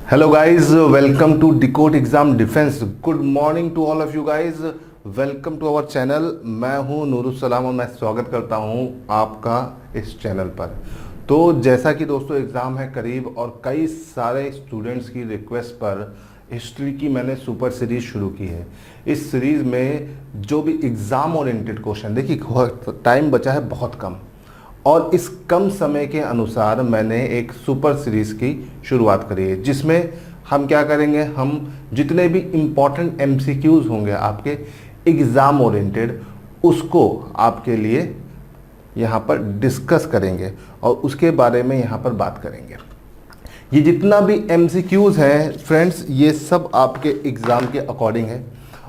Hello guys, welcome to Decode Exam Defense. Good morning to all of you guys. Welcome to our channel. मैं हूं नूरुसलाम और मैं स्वागत करता हूं आपका इस चैनल पर। तो जैसा कि दोस्तों एग्ज़ाम है करीब और कई सारे स्टूडेंट्स की रिक्वेस्ट पर हिस्ट्री की मैंने सुपर सीरीज़ शुरू की है। इस सीरीज़ में जो भी एग्ज़ाम ओरिएंटेड क्वेश्चन, देखिए टाइम बचा है बहुत कम और इस कम समय के अनुसार मैंने एक सुपर सीरीज़ की शुरुआत करी है, जिसमें हम क्या करेंगे, हम जितने भी इम्पॉर्टेंट एमसीक्यूज़ होंगे आपके एग्ज़ाम ओरिएंटेड उसको आपके लिए यहाँ पर डिस्कस करेंगे और उसके बारे में यहाँ पर बात करेंगे। ये जितना भी एमसीक्यूज़ हैं फ्रेंड्स, ये सब आपके एग्ज़ाम के अकॉर्डिंग है।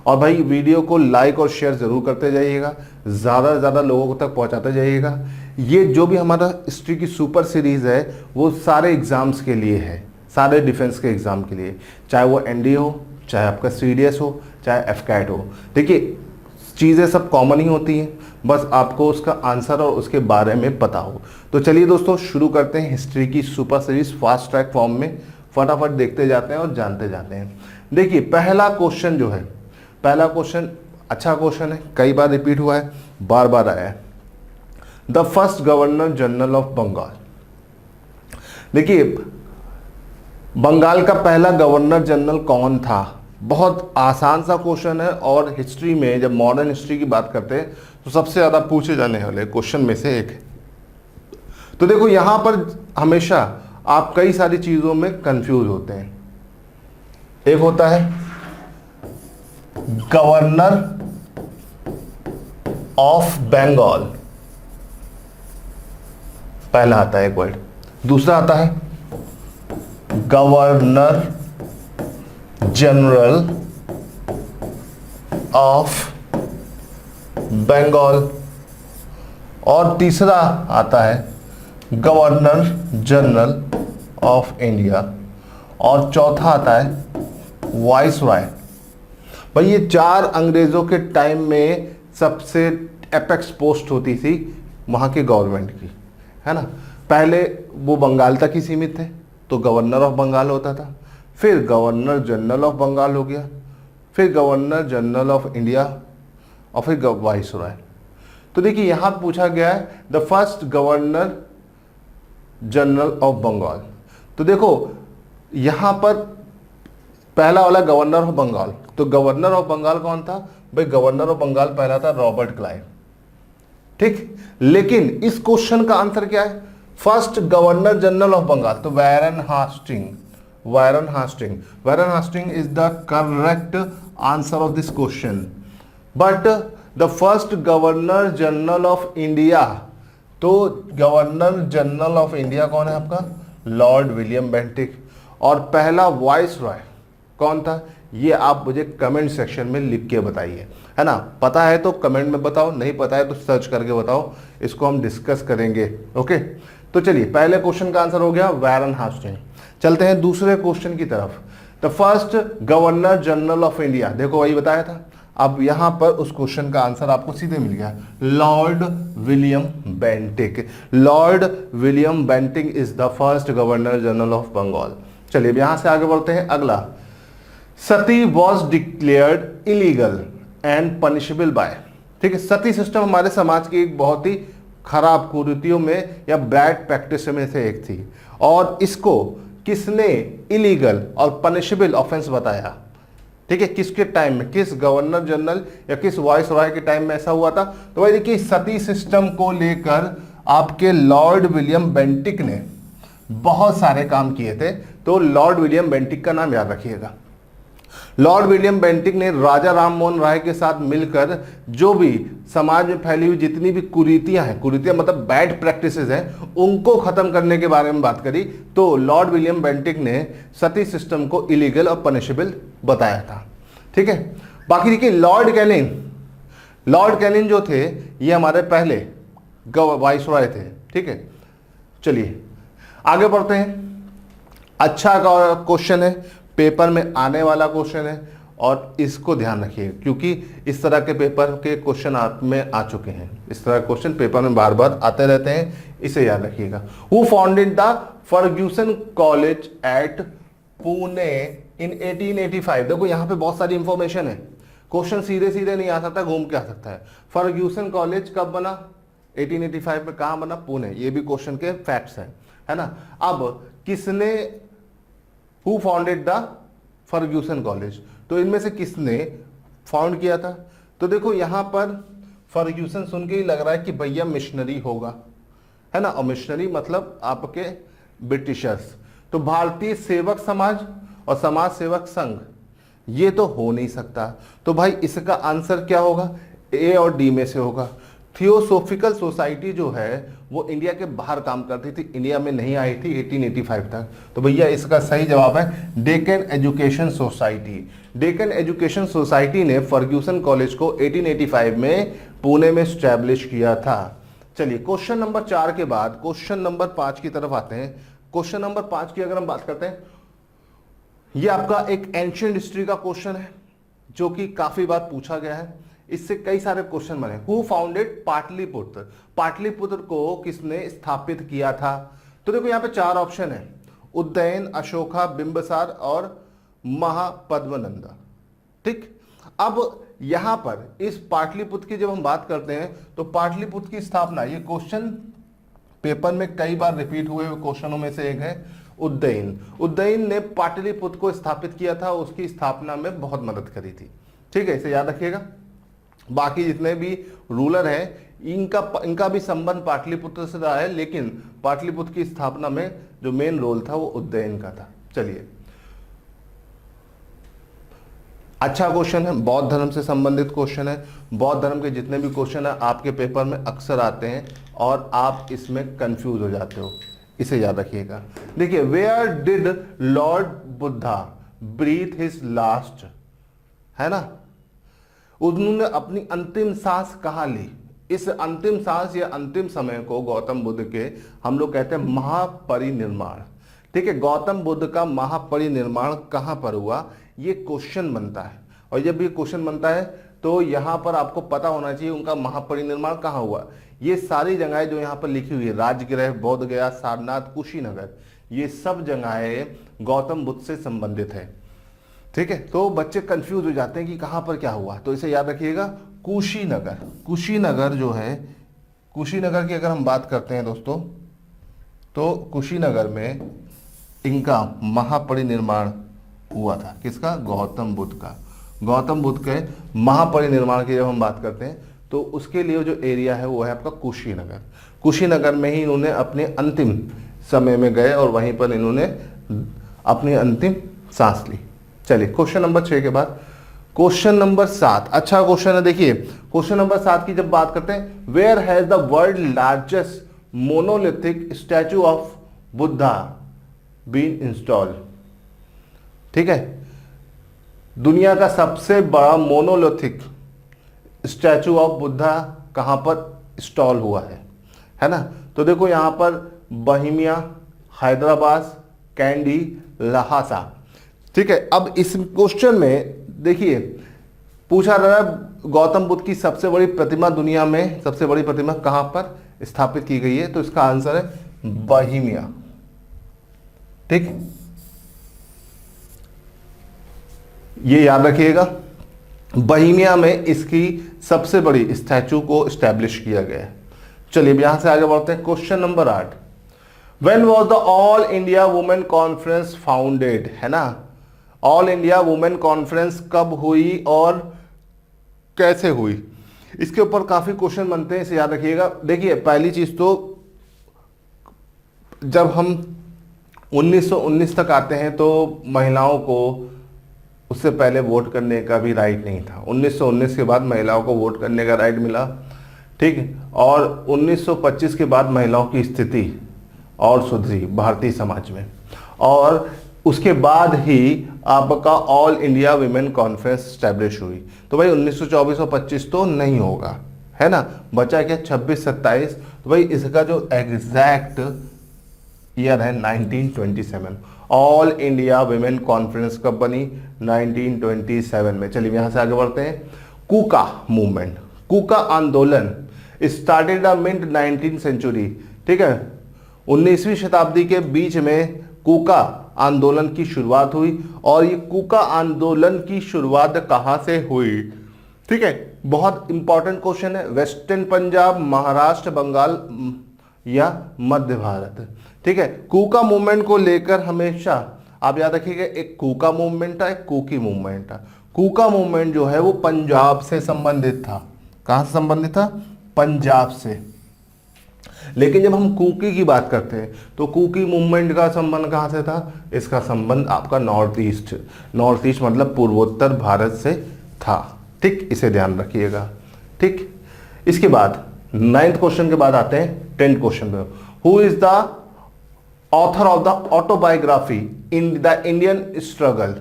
और भाई वीडियो को लाइक और शेयर ज़रूर करते जाइएगा, ज़्यादा से ज़्यादा लोगों तक पहुँचाते जाइएगा। ये जो भी हमारा हिस्ट्री की सुपर सीरीज़ है वो सारे एग्ज़ाम्स के लिए है, सारे डिफेंस के एग्ज़ाम के लिए, चाहे वो एनडीए हो, चाहे आपका सीडीएस हो, चाहे एफकैट हो। देखिए चीज़ें सब कॉमन ही होती हैं, बस आपको उसका आंसर और उसके बारे में पता हो। तो चलिए दोस्तों शुरू करते हैं हिस्ट्री की super series fast track form में। फटाफट देखते जाते हैं और जानते जाते हैं। देखिए पहला क्वेश्चन जो है, पहला क्वेश्चन अच्छा क्वेश्चन है, कई बार रिपीट हुआ है, बार बार आया है। The first governor general of Bengal. देखिए बंगाल का पहला गवर्नर जनरल कौन था? बहुत आसान सा क्वेश्चन है और हिस्ट्री में जब मॉडर्न हिस्ट्री की बात करते हैं तो सबसे ज़्यादा पूछे जाने वाले क्वेश्चन में से एक है। तो देखो यहाँ पर हमेशा आप कई सारी चीज़ों में कंफ्यूज होते हैं। एक होता है गवर्नर ऑफ बंगाल, पहला आता है एक वर्ड। दूसरा आता है गवर्नर जनरल ऑफ बंगाल और तीसरा आता है गवर्नर जनरल ऑफ इंडिया और चौथा आता है वाइसरॉय। भाई ये चार अंग्रेज़ों के टाइम में सबसे एपेक्स पोस्ट होती थी वहाँ के गवर्नमेंट की, है ना। पहले वो बंगाल तक ही सीमित थे तो गवर्नर ऑफ बंगाल होता था, फिर गवर्नर जनरल ऑफ बंगाल हो गया, फिर गवर्नर जनरल ऑफ इंडिया और फिर वाइसरॉय। तो देखिए यहाँ पूछा गया है the first governor general of Bengal. तो देखो यहाँ पर पहला वाला गवर्नर ऑफ बंगाल, तो गवर्नर ऑफ बंगाल कौन था? भाई गवर्नर ऑफ बंगाल पहला था रॉबर्ट क्लाइव, ठीक। लेकिन इस क्वेश्चन का आंसर क्या है? First governor general of Bengal, तो Warren Hasting. Warren Hasting, Warren Hasting is the correct answer of this question. But the first governor general of India, तो गवर्नर जनरल ऑफ इंडिया कौन है आपका? Lord William Bentinck. और पहला vice Roy कौन था? ये आप मुझे कमेंट सेक्शन में लिख के बताइए, है ना। पता है तो कमेंट में बताओ, नहीं पता है तो सर्च करके बताओ, इसको हम डिस्कस करेंगे। ओके, तो चलिए पहले क्वेश्चन का आंसर हो गया वारन हास्टिंग। चलते हैं दूसरे क्वेश्चन की तरफ। The first governor general of India, देखो वही बताया था। अब यहां पर उस क्वेश्चन का आंसर आपको सीधे मिल गया, Lord William Bentinck. Lord William Bentinck is the first governor general of Bengal. चलिए अब यहां से आगे बढ़ते हैं। अगला, sati was declared illegal and punishable by. ठीक है, सती सिस्टम हमारे समाज की एक बहुत ही खराब कुरीतियों में या बैड प्रैक्टिस में से एक थी और इसको किसने इलीगल और पनिशेबल ऑफेंस बताया? ठीक है, किसके टाइम में, किस गवर्नर जनरल या किस वाइस रॉय के टाइम में ऐसा हुआ था? तो भाई देखिए सती सिस्टम को लेकर आपके लॉर्ड विलियम बेंटिक ने बहुत सारे काम किए थे। तो लॉर्ड विलियम बेंटिक का नाम याद रखिएगा। लॉर्ड विलियम बेंटिक ने राजा राम मोहन राय के साथ मिलकर जो भी समाज में फैली हुई जितनी भी कुरीतियां हैं, कुरीतियां मतलब बैड प्रैक्टिसेस हैं, उनको खत्म करने के बारे में बात करी। तो लॉर्ड विलियम बेंटिक ने सती सिस्टम को इलीगल और पनिशेबल बताया था। ठीक है, बाकी देखिए लॉर्ड कैनिंग, लॉर्ड कैनिंग जो थे ये हमारे पहले वाइसरॉय थे। ठीक है, चलिए आगे बढ़ते हैं। अच्छा क्वेश्चन है, पेपर में आने वाला क्वेश्चन है और इसको ध्यान रखिए क्योंकि इस तरह के पेपर के क्वेश्चन आप में आ चुके हैं। इस तरह के क्वेश्चन पेपर में बार बार आते रहते हैं, इसे याद रखिएगा। Who founded the Fergusson College at Pune in 1885। देखो यहाँ पे बहुत सारी इंफॉर्मेशन है, क्वेश्चन सीधे सीधे नहीं आ सकता, घूम के आ सकता है। फर्ग्यूसन कॉलेज कब बना? 1885 में। कहाँ बना? पुणे। ये भी क्वेश्चन के फैक्ट्स हैं, है ना। अब किसने, who founded the Fergusson college, तो इनमें से किसने फाउंड किया था? तो देखो यहाँ पर फर्ग्यूसन सुन के ही लग रहा है कि भैया मिशनरी होगा, है ना। और मिशनरी मतलब आपके ब्रिटिशर्स। तो भारतीय सेवक समाज और समाज सेवक संघ, ये तो हो नहीं सकता। तो भाई इसका आंसर क्या होगा? ए और डी में से होगा। थियोसोफिकल सोसाइटी जो है वो इंडिया के बाहर काम करती थी, इंडिया में नहीं आई थी 1885 तक। तो भैया इसका सही जवाब है Deccan education society. Deccan education society ने फर्ग्यूसन कॉलेज को 1885 में पुणे में स्टैब्लिश किया था। चलिए क्वेश्चन नंबर 4 के बाद क्वेश्चन नंबर 5 की तरफ आते हैं। क्वेश्चन नंबर 5 की अगर हम बात करते हैं, ये आपका एक एंशिएंट हिस्ट्री का क्वेश्चन है जो कि काफी बार पूछा गया है, इससे कई सारे क्वेश्चन बने। Who founded Pataliputra? पाटलिपुत्र को किसने स्थापित किया था? तो देखो यहाँ पे 4 ऑप्शन है, उज्जैन, अशोका, बिंबिसार और महापद्मनंदा। ठीक, अब यहां पर इस पाटलिपुत्र की जब हम बात करते हैं तो पाटलिपुत्र की स्थापना, ये क्वेश्चन पेपर में कई बार रिपीट हुए क्वेश्चनों में से एक है उज्जैन। उज्जैन ने पाटलिपुत्र को स्थापित किया था, उसकी स्थापना में बहुत मदद करी थी। ठीक है, इसे याद रखिएगा। बाकी जितने भी रूलर हैं इनका भी संबंध पाटलिपुत्र से रहा है, लेकिन पाटलिपुत्र की स्थापना में जो मेन रोल था वो उज्जैन का था। चलिए, अच्छा क्वेश्चन है, बौद्ध धर्म से संबंधित क्वेश्चन है। बौद्ध धर्म के जितने भी क्वेश्चन है आपके पेपर में अक्सर आते हैं और आप इसमें कंफ्यूज हो जाते हो, इसे याद रखिएगा। देखिए, where did Lord Buddha breathe his last, है ना, उन्होंने अपनी अंतिम सांस कहां ली? इस अंतिम सांस या अंतिम समय को गौतम बुद्ध के हम लोग कहते हैं महापरिनिर्वाण। ठीक है, गौतम बुद्ध का महापरिनिर्वाण कहां पर हुआ, ये क्वेश्चन बनता है। और जब ये क्वेश्चन बनता है तो यहां पर आपको पता होना चाहिए उनका महापरिनिर्वाण कहां हुआ। ये सारी जगहें जो यहां पर लिखी हुई है, राजगृह, बोध गया, सारनाथ, कुशीनगर, ये सब जगहें गौतम बुद्ध से संबंधित है। ठीक है, तो बच्चे कंफ्यूज हो जाते हैं कि कहां पर क्या हुआ, तो इसे याद रखिएगा, कुशीनगर। कुशीनगर जो है, कुशीनगर की अगर हम बात करते हैं दोस्तों, तो कुशीनगर में इनका महापरिनिर्वाण हुआ था। किसका? गौतम बुद्ध का। गौतम बुद्ध के महापरिनिर्वाण की जब हम बात करते हैं तो उसके लिए जो एरिया है वो है आपका कुशीनगर। कुशीनगर में ही इन्होंने अपने अंतिम समय में गए और वहीं पर इन्होंने अपनी अंतिम सांस ली। चलिए, क्वेश्चन नंबर 6 के बाद क्वेश्चन नंबर 7, अच्छा क्वेश्चन है। देखिए, क्वेश्चन नंबर 7 की जब बात करते हैं, where has the world largest monolithic statue of Buddha been installed? ठीक है, दुनिया का सबसे बड़ा मोनोलिथिक स्टैचू ऑफ बुद्धा कहां पर इंस्टॉल हुआ है ना। तो देखो यहां पर बहिमिया, हैदराबाद, कैंडी, लहासा। ठीक है, अब इस क्वेश्चन में देखिए पूछा रहा है गौतम बुद्ध की सबसे बड़ी प्रतिमा दुनिया में, सबसे बड़ी प्रतिमा कहां पर स्थापित की गई है, तो इसका आंसर है बहिमिया। ठीक, ये याद रखिएगा, बहिमिया में इसकी सबसे बड़ी स्टैचू को स्टैब्लिश किया गया है। चलिए यहां से आगे बढ़ते हैं। Question number 8, when was the all India women conference founded, है ना। ऑल इंडिया वुमेन कॉन्फ्रेंस कब हुई और कैसे हुई, इसके ऊपर काफी क्वेश्चन बनते हैं, इसे याद रखिएगा। देखिए, पहली चीज तो जब हम 1919 तक आते हैं तो महिलाओं को उससे पहले वोट करने का भी राइट नहीं था। 1919 के बाद महिलाओं को वोट करने का राइट मिला। ठीक, और 1925 के बाद महिलाओं की स्थिति और सुधरी भारतीय समाज में, और उसके बाद ही आपका all India women conference establish हुई। तो भाई 1924 और 25 तो नहीं होगा, है ना, बचा क्या 26, 27। तो भाई इसका जो एग्जैक्ट ईयर है 1927। ऑल इंडिया विमेन कॉन्फ्रेंस कब बनी? 1927 में। चलिए यहां से आगे बढ़ते हैं। कूका मूवमेंट, कूका आंदोलन started the mid 19th century. ठीक है, 19वीं शताब्दी के बीच में कूका आंदोलन की शुरुआत हुई, और ये कूका आंदोलन की शुरुआत कहाँ से हुई? ठीक है, बहुत इंपॉर्टेंट क्वेश्चन है। वेस्टर्न पंजाब, महाराष्ट्र, बंगाल या मध्य भारत। ठीक है, कूका मूवमेंट को लेकर हमेशा आप याद रखिएगा, एक कूका मूवमेंट था, एक कुकी मूवमेंट था। कूका मूवमेंट जो है वो पंजाब से संबंधित था। कहां से संबंधित था? पंजाब से। लेकिन जब हम कुकी की बात करते हैं तो कुकी मूवमेंट का संबंध कहां से था? इसका संबंध आपका नॉर्थ ईस्ट मतलब पूर्वोत्तर भारत से था। ठीक, इसे ध्यान रखिएगा। ठीक, इसके बाद 9th क्वेश्चन के बाद आते हैं 10th क्वेश्चन पे। Who is the author of the autobiography in the Indian struggle?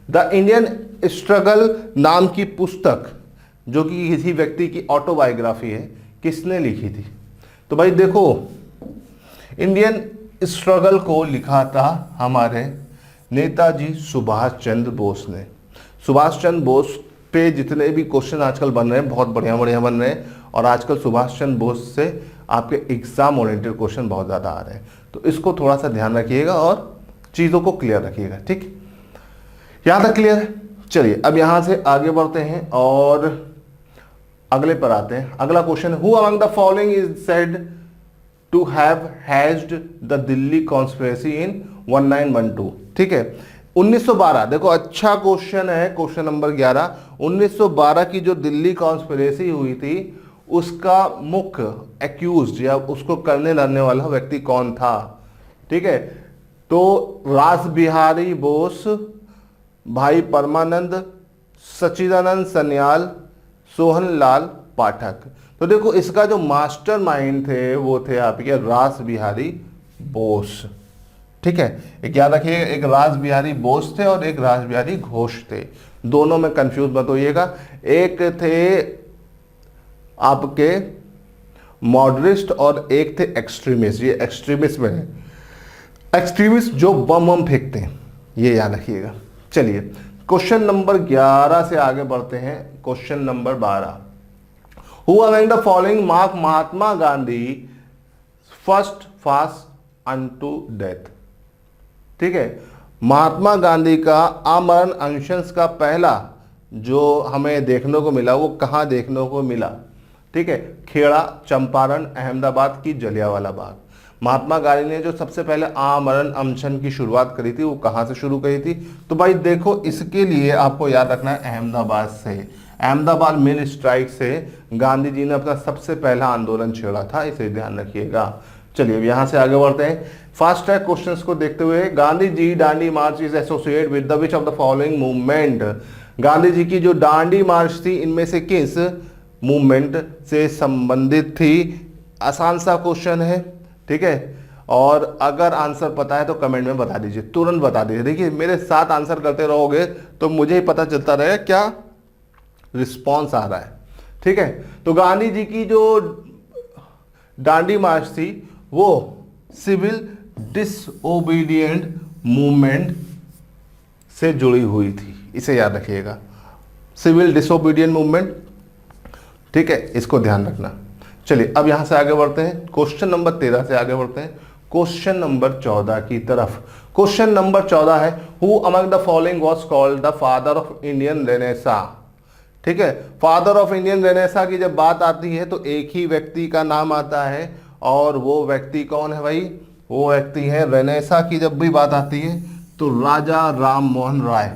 The Indian struggle नाम की पुस्तक जो कि किसी व्यक्ति की ऑटोबायोग्राफी है, किसने लिखी थी? तो भाई देखो, इंडियन स्ट्रगल को लिखा था हमारे नेताजी सुभाष चंद्र बोस ने। सुभाष चंद्र बोस पे जितने भी क्वेश्चन आजकल बन रहे हैं बहुत बढ़िया बढ़िया बन रहे हैं, और आजकल सुभाष चंद्र बोस से आपके एग्जाम ओरिएंटेड क्वेश्चन बहुत ज़्यादा आ रहे हैं, तो इसको थोड़ा सा ध्यान रखिएगा और चीज़ों को क्लियर रखिएगा। ठीक, यहाँ तक क्लियर है? चलिए अब यहाँ से आगे बढ़ते हैं और अगले पर आते हैं। अगला question, who among the following is said to have hatched the Delhi conspiracy in 1912? ठीक है, 1912, देखो अच्छा क्वेश्चन है, क्वेश्चन नंबर 11। 1912 की जो दिल्ली कॉन्स्पिरेसी हुई थी उसका मुख्य एक्यूज्ड या उसको करने लड़ने वाला व्यक्ति कौन था? ठीक है, तो रास बिहारी बोस, भाई परमानंद, सच्चिदानंद सन्याल, सोहनलाल पाठक। तो देखो इसका जो मास्टरमाइंड थे वो थे आपके रास बिहारी बोस। ठीक है, एक याद रखिए, एक रास बिहारी बोस थे और एक रास बिहारी घोष थे, दोनों में कंफ्यूज मत होइएगा। एक थे आपके मॉडरेट और एक थे एक्सट्रीमिस्ट। ये एक्सट्रीमिस्ट में है, एक्सट्रीमिस्ट जो बम फेंकते हैं, ये याद रखिएगा। चलिए क्वेश्चन नंबर 11 से आगे बढ़ते हैं। Question number 12, who among the following mark Mahatma Gandhi first fast unto death? ठीक है, महात्मा गांधी का आमरण अनशन का पहला जो हमें देखने को मिला वो कहाँ देखने को मिला? ठीक है, खेड़ा, चंपारण, अहमदाबाद की जलियांवाला बाग। महात्मा गांधी ने जो सबसे पहले आमरण अनशन की शुरुआत करी थी वो कहाँ से शुरू करी थी? तो भाई देखो इसके लिए आपको याद रखना है अहमदाबाद से, अहमदाबाद मिल स्ट्राइक से गांधी जी ने अपना सबसे पहला आंदोलन छेड़ा था, इसे ध्यान रखिएगा। चलिए अब यहाँ से आगे बढ़ते हैं फास्ट ट्रैक क्वेश्चंस को देखते हुए। Gandhi ji Dandi march is associate with the which of the following movement? Gandhi ji की जो दांडी मार्च थी इनमें से किस मूवमेंट से संबंधित थी? आसान सा क्वेश्चन है, ठीक है, और अगर आंसर पता है तो कमेंट में बता दीजिए, तुरंत बता दीजिए। देखिए मेरे साथ आंसर करते रहोगे तो मुझे ही पता चलता रहेगा क्या रिस्पॉन्स आ रहा है। ठीक है, तो गांधी जी की जो दांडी मार्च थी वो सिविल डिसओबीडिएंट मूवमेंट से जुड़ी हुई थी, इसे याद रखिएगा, सिविल डिसओबीडिएंट मूवमेंट। ठीक है, इसको ध्यान रखना। चलिए अब यहां से आगे बढ़ते हैं, क्वेश्चन नंबर 13 से आगे बढ़ते हैं क्वेश्चन नंबर 14 की तरफ। क्वेश्चन नंबर 14 है, who among the following was called the father of Indian Renaissance? ठीक है, फादर ऑफ इंडियन रेनेसा की जब बात आती है तो एक ही व्यक्ति का नाम आता है, और वो व्यक्ति कौन है भाई? वो व्यक्ति है, रेनेसा की जब भी बात आती है तो राजा राम मोहन राय।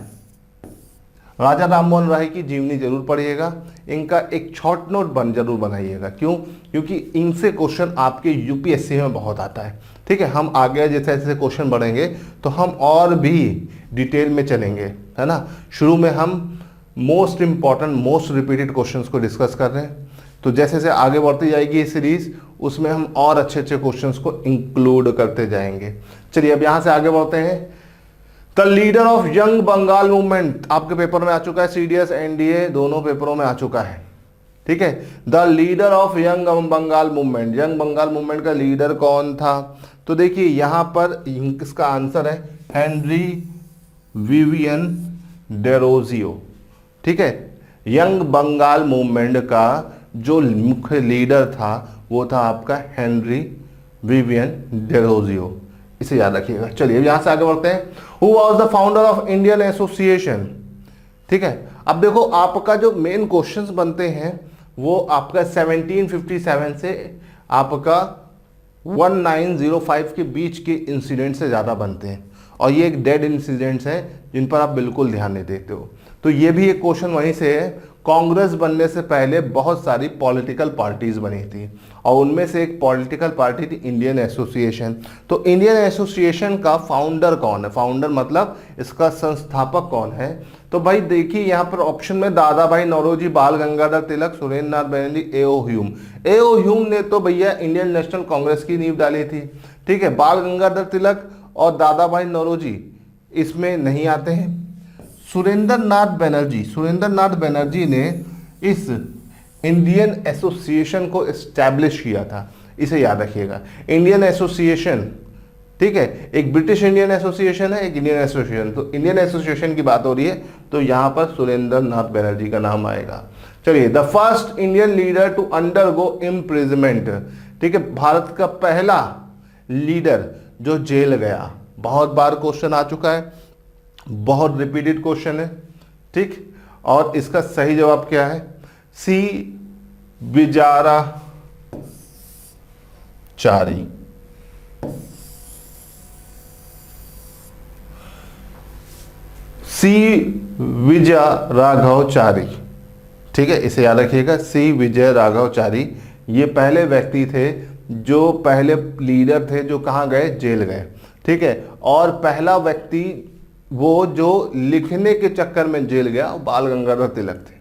राजा राम मोहन राय की जीवनी जरूर पढ़िएगा, इनका एक शॉर्ट नोट जरूर बनाइएगा। क्यों? क्योंकि इनसे क्वेश्चन आपके यूपीएससी में बहुत आता है। ठीक है, हम आगे जैसे जैसे क्वेश्चन बढ़ेंगे तो हम और भी डिटेल में चलेंगे, है ना। शुरू में हम most important most repeated questions को डिस्कस कर रहे हैं, तो जैसे जैसे आगे बढ़ती जाएगी ये सीरीज उसमें हम और अच्छे अच्छे क्वेश्चंस को इंक्लूड करते जाएंगे। चलिए अब यहाँ से आगे बढ़ते हैं। The leader of Young Bengal movement आपके पेपर में आ चुका है, सीडीएस एनडीए दोनों पेपरों में आ चुका है। ठीक है, the leader of Young Bengal movement, Young Bengal movement का लीडर कौन था? तो देखिए यहाँ पर इसका आंसर है हेनरी विवियन डेरोजियो। ठीक है, यंग बंगाल मूवमेंट का जो मुख्य लीडर था वो था आपका हेनरी विवियन डेरोजियो, इसे याद रखिएगा। चलिए अब यहां से आगे बढ़ते हैं। Who was the founder of Indian association. ठीक है, अब देखो आपका जो मेन क्वेश्चंस बनते हैं वो आपका 1757 से आपका 1905 के बीच के इंसिडेंट से ज़्यादा बनते हैं, और ये एक डेड इंसिडेंट्स हैं जिन पर आप बिल्कुल ध्यान नहीं देते हो। तो ये भी एक क्वेश्चन वहीं से है। कांग्रेस बनने से पहले बहुत सारी पॉलिटिकल पार्टीज बनी थी, और उनमें से एक पॉलिटिकल पार्टी थी इंडियन एसोसिएशन। तो इंडियन एसोसिएशन का फाउंडर कौन है? फाउंडर मतलब इसका संस्थापक कौन है? तो भाई देखिए यहाँ पर ऑप्शन में दादा भाई Naoroji, Bal Gangadhar Tilak, Surendranath Banerjee, A O. Hume. A O. Hume ने तो भैया इंडियन नेशनल कांग्रेस की नींव डाली थी। ठीक है, बाल गंगाधर तिलक और दादा भाई नौरोजी इसमें नहीं आते हैं। सुरेंद्र नाथ बनर्जी ने इस इंडियन एसोसिएशन को एस्टैब्लिश किया था, इसे याद रखिएगा। इंडियन एसोसिएशन, ठीक है, एक ब्रिटिश इंडियन एसोसिएशन है, एक इंडियन एसोसिएशन। तो इंडियन एसोसिएशन की बात हो रही है तो यहां पर सुरेंद्र नाथ बनर्जी का नाम आएगा। चलिए, the first Indian leader to undergo imprisonment. ठीक है, भारत का पहला लीडर जो जेल गया। बहुत बार क्वेश्चन आ चुका है, बहुत रिपीटेड क्वेश्चन है। ठीक, और इसका सही जवाब क्या है? सी विजयाराचारी। सी विजय राघवचारी। ठीक है, इसे याद रखिएगा, सी विजय राघवचारी। ये पहले व्यक्ति थे जो पहले लीडर थे जो कहाँ गए? जेल गए। ठीक है, और पहला व्यक्ति वो जो लिखने के चक्कर में जेल गया वो बाल गंगाधर तिलक थे।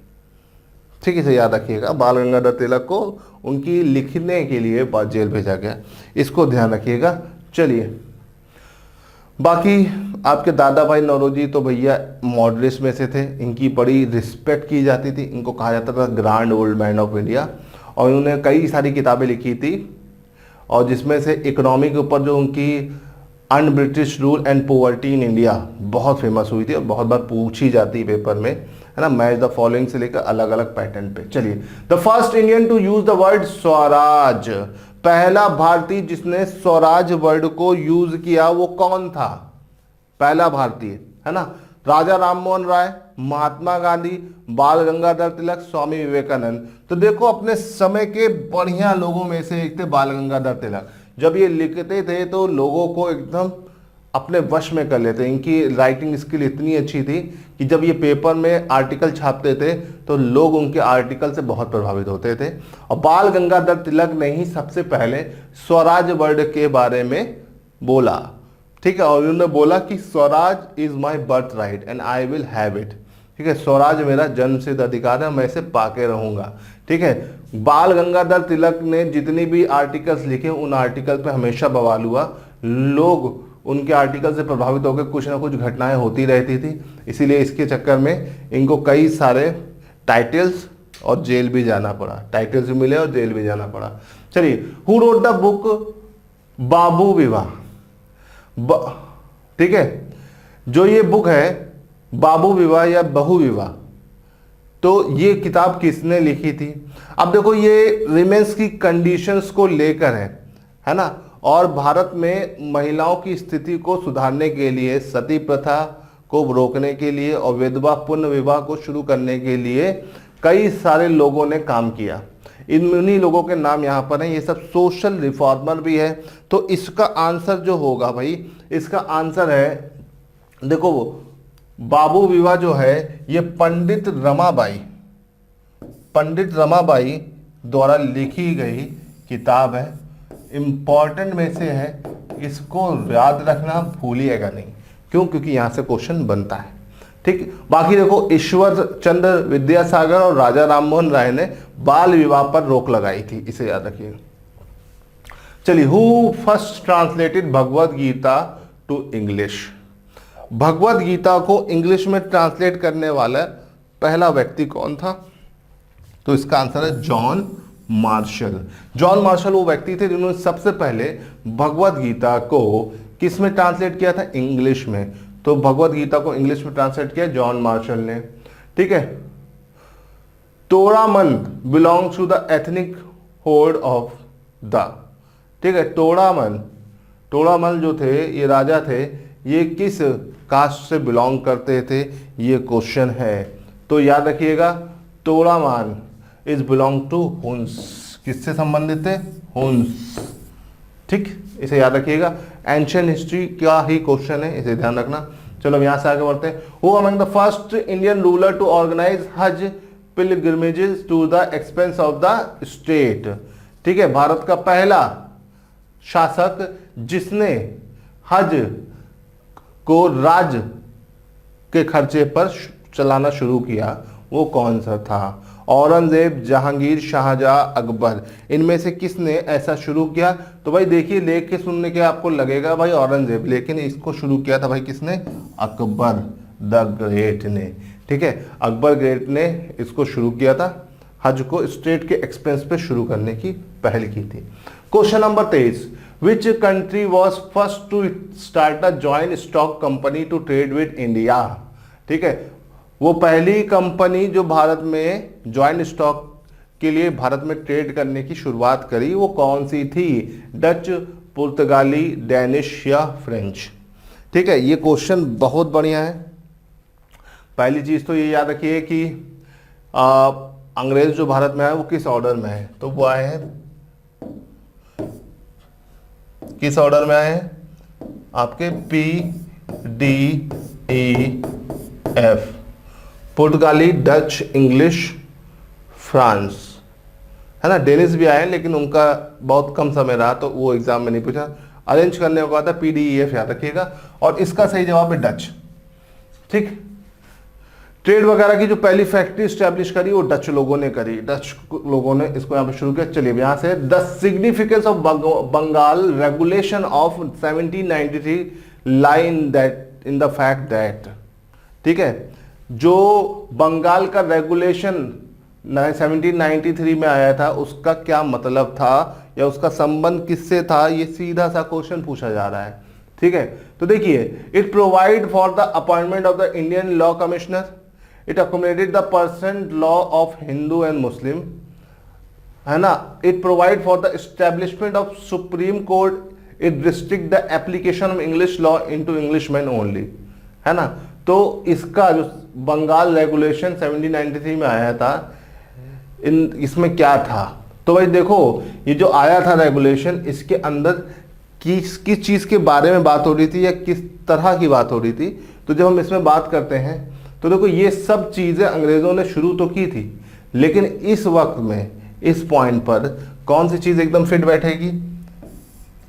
ठीक है, इसे याद रखिएगा, बाल गंगाधर तिलक को उनकी लिखने के लिए जेल भेजा गया, इसको ध्यान रखिएगा। चलिए, बाकी आपके दादा भाई नौरोजी तो भैया मॉडरेट्स में से थे, इनकी बड़ी रिस्पेक्ट की जाती थी, इनको कहा जाता था grand old man of India, और उन्होंने कई सारी किताबें लिखी थी, और जिसमें से इकोनॉमी के ऊपर जो उनकी un British rule and poverty in India बहुत फेमस हुई थी और बहुत बार पूछी जाती है पेपर में, है ना, मैच द फॉलोइंग से लेकर अलग अलग पैटर्न पे। चलिए, the first Indian to use the word swaraj. पहला भारतीय जिसने स्वराज वर्ड को यूज किया वो कौन था? पहला भारतीय, है ना, राजा राममोहन राय, महात्मा गांधी, बाल गंगाधर तिलक, स्वामी विवेकानंद। तो देखो अपने समय के बढ़िया लोगों में से एक थे बाल गंगाधर तिलक। जब ये लिखते थे तो लोगों को एकदम अपने वश में कर लेते। इनकी राइटिंग स्किल इतनी अच्छी थी कि जब ये पेपर में आर्टिकल छापते थे तो लोग उनके आर्टिकल से बहुत प्रभावित होते थे। और बाल गंगाधर तिलक ने ही सबसे पहले स्वराज वर्ड के बारे में बोला। ठीक है, और उन्होंने बोला कि Swaraj is my birth right and I will have it. ठीक है, स्वराज मेरा जन्मसिद्ध अधिकार है, मैं इसे पाके रहूंगा। ठीक है, बाल गंगाधर तिलक ने जितनी भी आर्टिकल्स लिखे उन आर्टिकल पे हमेशा बवाल हुआ, लोग उनके आर्टिकल से प्रभावित होकर कुछ ना कुछ घटनाएं होती रहती थी, इसीलिए इसके चक्कर में इनको कई सारे टाइटल्स और जेल भी जाना पड़ा, टाइटल्स भी मिले और जेल भी जाना पड़ा। चलिए, हु रोट द बुक बाबू विवाह। ठीक है, जो ये बुक है बाबू विवाह या बहु विवाह, तो ये किताब किसने लिखी थी? अब देखो ये विमेंस की कंडीशंस को लेकर है ना, और भारत में महिलाओं की स्थिति को सुधारने के लिए, सती प्रथा को रोकने के लिए और विधवा पुनः विवाह को शुरू करने के लिए कई सारे लोगों ने काम किया। इन्हीं लोगों के नाम यहाँ पर हैं, ये सब सोशल रिफॉर्मर भी है। तो इसका आंसर जो होगा भाई, इसका आंसर है, देखो बाबू विवाह जो है ये पंडित रमाबाई द्वारा लिखी गई किताब है। इंपॉर्टेंट में से है, इसको याद रखना, भूलिएगा नहीं। क्यों? क्योंकि यहां से क्वेश्चन बनता है। ठीक, बाकी देखो ईश्वर चंद्र विद्यासागर और राजा राममोहन राय ने बाल विवाह पर रोक लगाई थी, इसे याद रखिए। चलिए, who first translated Bhagavad Gita to English. Bhagavad Gita को इंग्लिश में ट्रांसलेट करने वाला पहला व्यक्ति कौन था? तो इसका आंसर है जॉन मार्शल। जॉन मार्शल वो व्यक्ति थे जिन्होंने सबसे पहले भगवद गीता को किस में ट्रांसलेट किया था? इंग्लिश में। तो भगवद गीता को इंग्लिश में ट्रांसलेट किया जॉन मार्शल ने। ठीक है, Toramana belongs to the ethnic hold of the. ठीक है, तोड़ामन तोड़ामल जो थे ये राजा थे, ये किस कास्ट से बिलोंग करते थे, ये क्वेश्चन है। तो याद रखिएगा तोड़ामल इज बिलोंग टू हुन्स, किससे संबंधित है, हुन्स। ठीक, इसे याद रखिएगा, एंशियंट हिस्ट्री का ही क्वेश्चन है, इसे ध्यान रखना। चलो अब यहां से आगे बढ़ते हैं। Who among the first Indian ruler to organize hajj pilgrimages to the expense of the state. ठीक है, भारत का पहला शासक जिसने हज को राज्य के खर्चे पर चलाना शुरू किया वो कौन सा था? औरंगजेब, जहांगीर, शाहजहां, अकबर। इनमें से किसने ऐसा शुरू किया? तो भाई देखिए, लेख के सुनने के आपको लगेगा भाई औरंगजेब, लेकिन इसको शुरू किया था भाई किसने? अकबर द ग्रेट ने। ठीक है, अकबर ग्रेट ने इसको शुरू किया था, हज को स्टेट के एक्सपेंस पे शुरू करने की पहल की थी। Question number 23, which country was first to start a joint stock company to trade with India? ठीक है, वो पहली कंपनी जो भारत में जॉइंट स्टॉक के लिए भारत में ट्रेड करने की शुरुआत करी वो कौन सी थी? डच, पुर्तगाली, डेनिश या फ्रेंच? ठीक है, ये क्वेश्चन बहुत बढ़िया है। पहली चीज तो ये याद रखिए कि अंग्रेज जो भारत में आए वो किस ऑर्डर में है? तो वो आए हैं, किस ऑर्डर में आए हैं? आपके PDEF, पुर्तगाली, डच, इंग्लिश, फ्रांस, है ना। डेनिस भी आए लेकिन उनका बहुत कम समय रहा तो वो एग्जाम में नहीं पूछा। अरेंज करने को कहा था PDEF, याद रखिएगा। और इसका सही जवाब है डच। ठीक, ट्रेड वगैरह की जो पहली फैक्ट्री स्टैब्लिश करी वो डच लोगों ने करी, डच लोगों ने इसको यहाँ पे शुरू किया। चलिए यहाँ से the significance of Bengal regulation of 1793 line that in the fact that. ठीक है, जो बंगाल का रेगुलेशन 1793 में आया था उसका क्या मतलब था या उसका संबंध किससे था, ये सीधा सा क्वेश्चन पूछा जा रहा है। ठीक है, तो देखिए, it provide for the appointment of the Indian law commissioner, it accommodated the percent law of Hindu and Muslim, है ना। It provide for the establishment of supreme court, it restrict the application of English law into Englishman only, है ना। तो इसका जो Bengal regulation 1793 में आया था, इसमें क्या था? तो भाई देखो, ये जो आया था रेगुलेशन, इसके अंदर किस किस चीज के बारे में बात हो रही थी या किस तरह की बात हो रही थी? तो जब हम इसमें बात करते हैं तो देखो, ये सब चीजें अंग्रेजों ने शुरू तो की थी, लेकिन इस वक्त में इस पॉइंट पर कौन सी चीज एकदम फिट बैठेगी?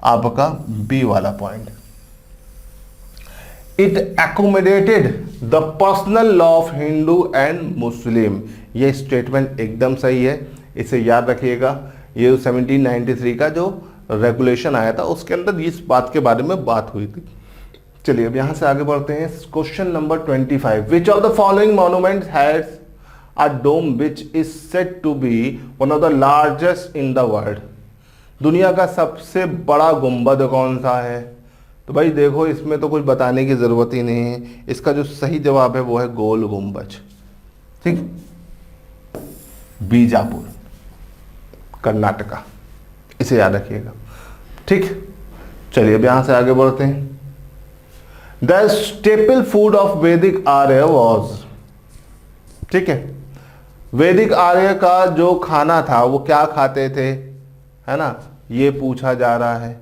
आपका बी वाला point. It accommodated the personal law of Hindu and Muslim. ये स्टेटमेंट एकदम सही है, इसे याद रखिएगा। ये 1793 का जो रेगुलेशन आया था उसके अंदर इस बात के बारे में बात हुई थी। चलिए अब यहां से आगे बढ़ते हैं। Question number 25, which of the following monuments has a dome which is said to be one of the largest in the world? दुनिया का सबसे बड़ा गुंबद कौन सा है? तो भाई देखो, इसमें तो कुछ बताने की जरूरत ही नहीं है, इसका जो सही जवाब है वो है गोल गुंबज। ठीक, बीजापुर, कर्नाटका, इसे याद रखिएगा। ठीक, चलिए अब यहां से आगे बढ़ते हैं। द स्टेपल फूड ऑफ वैदिक आर्य वॉज, ठीक है, वैदिक आर्य का जो खाना था वो क्या खाते थे, है ना, ये पूछा जा रहा है।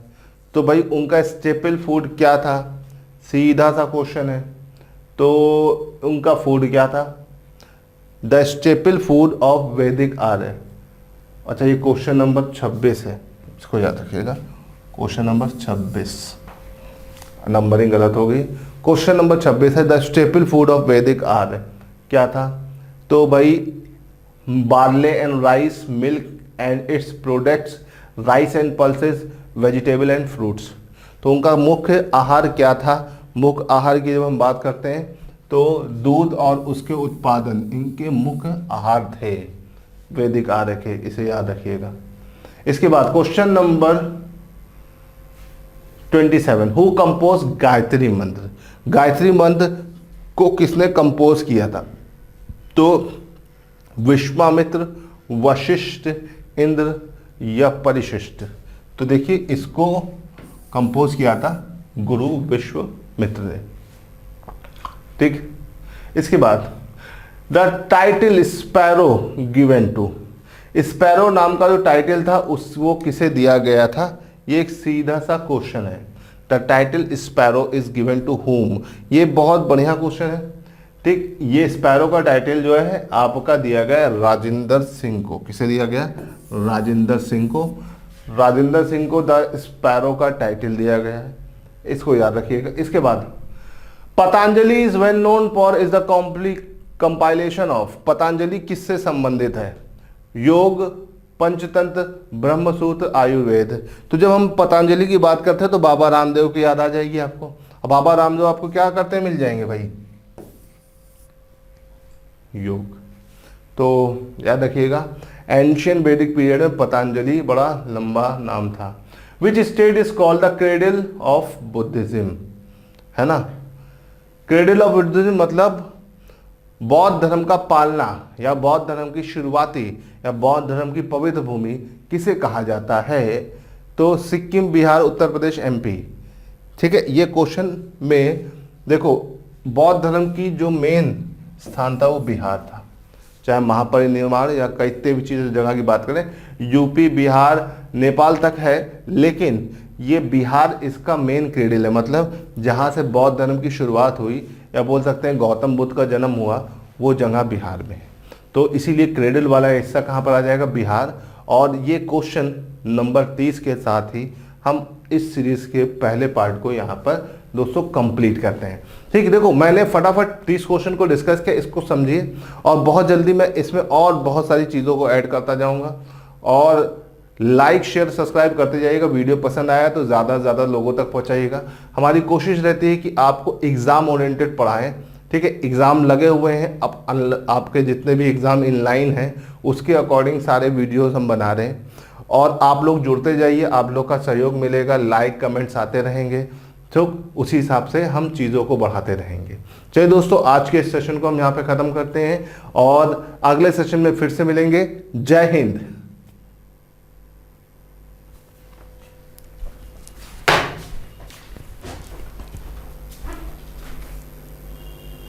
तो भाई उनका स्टेपल फूड क्या था? सीधा सा क्वेश्चन है। तो उनका फूड क्या था? द स्टेपल फूड ऑफ वैदिक आर्य। अच्छा, ये क्वेश्चन नंबर 26 है, इसको याद रखिएगा। क्वेश्चन नंबर 26, नंबरिंग गलत हो गई। क्वेश्चन नंबर 26 है, द स्टेपल फूड ऑफ वैदिक आर्य क्या था? तो भाई barley and rice, milk and its products, rice and pulses, vegetable and fruits. तो उनका मुख्य आहार क्या था? मुख्य आहार की जब हम बात करते हैं तो दूध और उसके उत्पादन इनके मुख्य आहार थे वैदिक आर्य के, इसे याद रखिएगा। इसके बाद question number 27, who compose Gayatri मंत्र? गायत्री मंत्र को किसने कंपोज किया था? तो विश्वामित्र, वशिष्ठ, इंद्र या परिशिष्ट? तो देखिए, इसको कंपोज किया था गुरु विश्वामित्र ने। ठीक, इसके बाद the title sparrow given to, sparrow नाम का जो टाइटल था वो किसे दिया गया था? ये एक सीधा सा क्वेश्चन है। The title sparrow is given to whom, ये बहुत बढ़िया क्वेश्चन है। ठीक, ये स्पैरो का टाइटल जो है आपका दिया गया राजेंद्र सिंह को। किसे दिया गया? राजेंद्र सिंह को। राजेंद्र सिंह को द स्पैरो का टाइटल दिया गया है, इसको याद रखिएगा। इसके बाद Patanjali is well known for is the compilation of, Patanjali किससे संबंधित है? योग, पंचतंत्र, ब्रह्मसूत्र, आयुर्वेद। तो जब हम पतंजलि की बात करते हैं तो बाबा रामदेव की याद आ जाएगी आपको। अब बाबा रामदेव आपको क्या करते हैं? मिल जाएंगे भाई, योग। तो याद रखिएगा एंशियंट वैदिक पीरियड में पतंजलि बड़ा लंबा नाम था। Which state is called the cradle of Buddhism, है ना? क्रेडल ऑफ बुद्धिज्म मतलब बौद्ध धर्म का पालना या बौद्ध धर्म की शुरुआती या बौद्ध धर्म की पवित्र भूमि किसे कहा जाता है? तो सिक्किम, बिहार, उत्तर प्रदेश, एमपी। ठीक है, ये क्वेश्चन में देखो बौद्ध धर्म की जो मेन स्थान था वो बिहार था। चाहे महापरिनिर्वाण या कई भी चीज़ जगह की बात करें, यूपी, बिहार, नेपाल तक है, लेकिन ये बिहार इसका मेन क्रेडल है। मतलब जहाँ से बौद्ध धर्म की शुरुआत हुई या बोल सकते हैं गौतम बुद्ध का जन्म हुआ, वो जगह बिहार में है। तो इसीलिए क्रेडल वाला हिस्सा कहाँ पर आ जाएगा? बिहार। और ये क्वेश्चन नंबर 30 के साथ ही हम इस सीरीज के पहले पार्ट को यहाँ पर दोस्तों कंप्लीट करते हैं। ठीक है, देखो मैंने फटाफट 30 क्वेश्चन को डिस्कस किया, इसको समझिए और बहुत जल्दी मैं इसमें और बहुत सारी चीज़ों को ऐड करता जाऊँगा। और लाइक, शेयर, सब्सक्राइब करते जाइएगा। वीडियो पसंद आया तो ज़्यादा से ज़्यादा लोगों तक पहुँचाइएगा। हमारी कोशिश रहती है कि आपको एग्ज़ाम ओरिएंटेड पढ़ाएं। ठीक है, एग्ज़ाम लगे हुए हैं, अब आपके जितने भी एग्ज़ाम इनलाइन हैं उसके अकॉर्डिंग सारे वीडियोस हम बना रहे हैं और आप लोग जुड़ते जाइए, आप लोग का सहयोग मिलेगा, लाइक कमेंट्स आते रहेंगे। तो उसी हिसाब से हम चीज़ों को बढ़ाते रहेंगे। चलिए दोस्तों, आज के इस सेशन को हम यहाँ पे ख़त्म करते हैं और अगले सेशन में फिर से मिलेंगे। जय हिंद।